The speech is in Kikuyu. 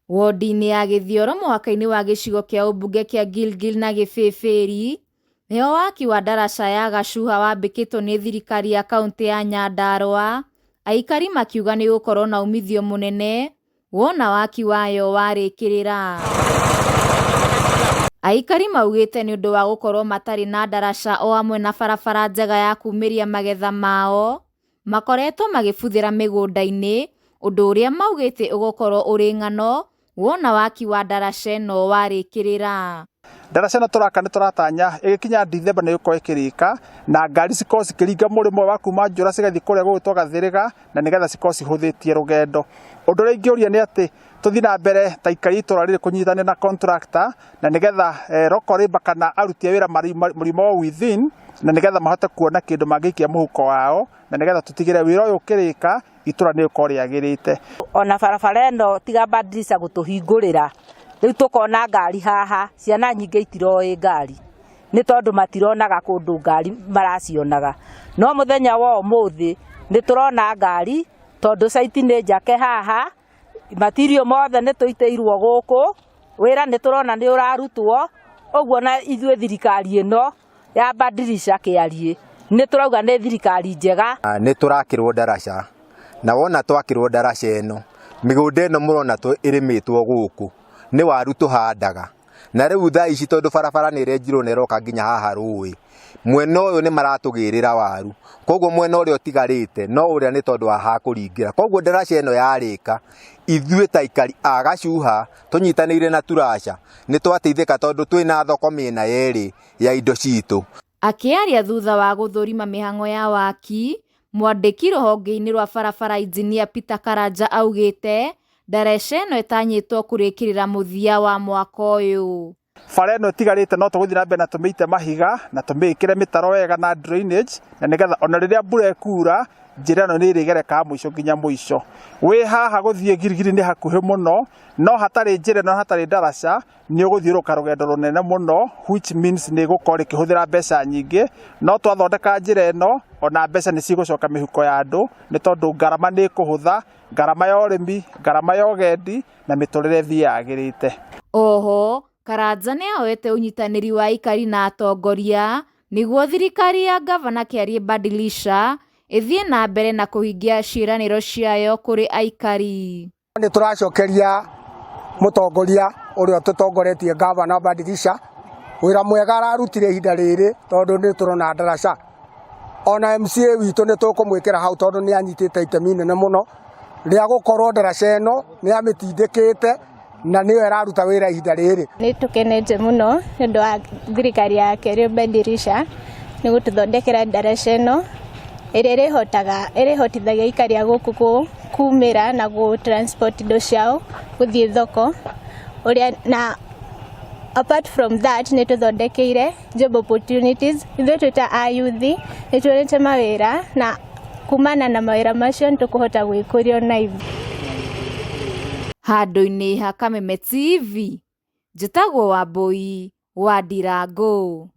Wodi-inĩ ya Gĩthioro mũhaka-inĩ wa gĩcigo kĩa ũmbunge kĩa Gilgil na Gĩbĩbĩri nĩho waki wa ndaraca ya Gacuuha wambĩkĩtwo nĩ thirikari ya kaunti ya Nyandarua. Aikari makiuga nĩ gũkorwo na umithio mũnene wona waki wayo warĩkĩrĩra. Aikari maugĩte nĩ ũndũ wa gũkorwo matarĩ na ndaraca o hamwe na barabara njega ya kumĩria magetha mao, makoretwo magĩbuthĩra mĩgũnda-inĩ, ũndũ ũrĩa maugĩte ũgũkorwo ũrĩ ng'ano wona waki wa ndaraca ĩno warĩkĩrĩra. Ndaraca ĩno tũraka nĩ tũratanya ĩgĩkinya Dithemba nĩ gũkorwo ĩkĩrĩka na ngari cikorwo cikĩringa mũrĩmo wa kuma NJURA cigathiĩ kũrĩa gũgĩtwo Gathĩrĩga na nĩgetha cikorwo cihũthĩtie rũgendo. Ũndũ ũrĩa ingĩũria nĩ atĩ tũthiĩ na mbere ta aikari itũra rĩrĩ kũnyitana na contractor na nĩgetha local labor kana aruti a wĩra mũrimo within na nĩgetha mahote kuona kĩndũ mangĩikia mũhuko wao na nĩgetha tũtigĩre wĩra ũyũ ũkĩrĩka itũra nĩ rĩkorwo rĩagĩrĩte. Ona barabara ĩno tiga bandirisha gũtũhingũrĩra rĩu tũkona ngari haha, ciana nyingĩ itiroĩ ngari nĩ tondũ matironaga kũndũ ngari maracionaga, no mũthenya wa ũmũthĩ nĩ tũrona ngari tondũ site nĩ njake haha, material mothe nĩ tũitĩirwo gũkũ, wĩra nĩ tũrona nĩ ũrarutwo, ũguo na ithuĩ thirikari ĩno ya bandirisha kĩarie nĩ tũrauga nĩ thirikari njega. Nĩ tũrakĩrwo ndaraca na wona twakĩrwo ndaraca ĩno mĩgũnda ĩno mũrona ĩrĩmĩtwo gũkũ nĩ waru tũhandaga na rĩu thaa ici tondũ barabara nĩ ĩrenjirwo na ĩroka nginya haha rũĩ, mwena ũyũ nĩ maratũgĩrĩra waru, koguo mwena ũrĩa ũtigarĩte no ũrĩa nĩ tondũ wa hakũringĩra. Koguo ndaraca ĩno yarĩka ithuĩ ta aikari a Gacuuha tũnyitanĩire na TULASHA nĩ twateithĩka tondũ twĩna thoko mĩena yerĩ ya indo citũ. Akĩaria thutha wa gũthũrima mĩhang'o ya waki, mwandĩki rũhonge-inĩ rwa barabara Injinia Peter Karanja augĩte ndaraca ĩno ĩtanyĩtwo kũrĩkĩrĩra mũthia wa mwaka ũyũ. Bara ĩno ĩtigarĩte no tũgũthiĩ na mbere na tũmĩite mahiga na tũmĩkĩre mĩtaro wega na drainage na nĩgetha ona rĩrĩa mbura ĩkura njĩra ĩno nĩ ĩrĩgerekaga mũico nginya mũico. Wĩ haha gũthiĩ Gilgil nĩ hakuhĩ mũno, no hatarĩ njĩra no hatarĩ ndaraca nĩ ũgũthiũrũka rũgendo rũnene mũno, which means nĩ gũkorwo rĩkĩhũthĩra mbeca nyingĩ, no twathondeka njĩra ĩno ona mbeca nĩ cigũcoka mĩhuko ya andũ nĩ tondũ ngarama nĩ ĩkũhũtha, ngarama ya ũrĩmi, ngarama ya ũgendi na mĩtũrĩre ĩthiĩ yagĩrĩte. Oho Karanja nĩ ahoete ũnyitanĩri wa aikari na atongoria nĩguo thirikari ya gavana kĩarie bandirisha ĩthiĩ na mbere na kũhingia ciĩranĩro ciayo kũrĩ aikari. Nĩ tũracokeria mũtongoria ũrĩa tũtongoretie gavana bandirisha wĩra mwega ararutire ihinda rĩrĩ tondũ nĩ tũrona ndaraca. Ona MCA witũ nĩ tũkũmwĩkĩra hau tondũ nĩ anyitĩte itemi inene mũno rĩa gũkorwo ndaraca ĩno nĩ amĩtindĩkĩte na nĩyo ĩraruta wĩra ihinda rĩrĩ. Nĩ tũkenete mũno nĩ ũndũ wa thirikari ya kĩario bandirisha nĩ gũtũthondekera ndaraca ĩno ĩrĩa ĩrĩhotithagia aikari a gũkũ kumĩra na gũ-transport indo ciao gũthiĩ thoko. Na apart from that nĩ tũthondekeire job opportunities, ithuĩ twĩta ayuthi nĩ tuonete mawĩra na kumana na mawĩra macio nĩ tũkũhota gwĩkũria na ithuĩ. Handũ-inĩ ha Kameme TV, njĩtagwo Wambui wa Ndirango.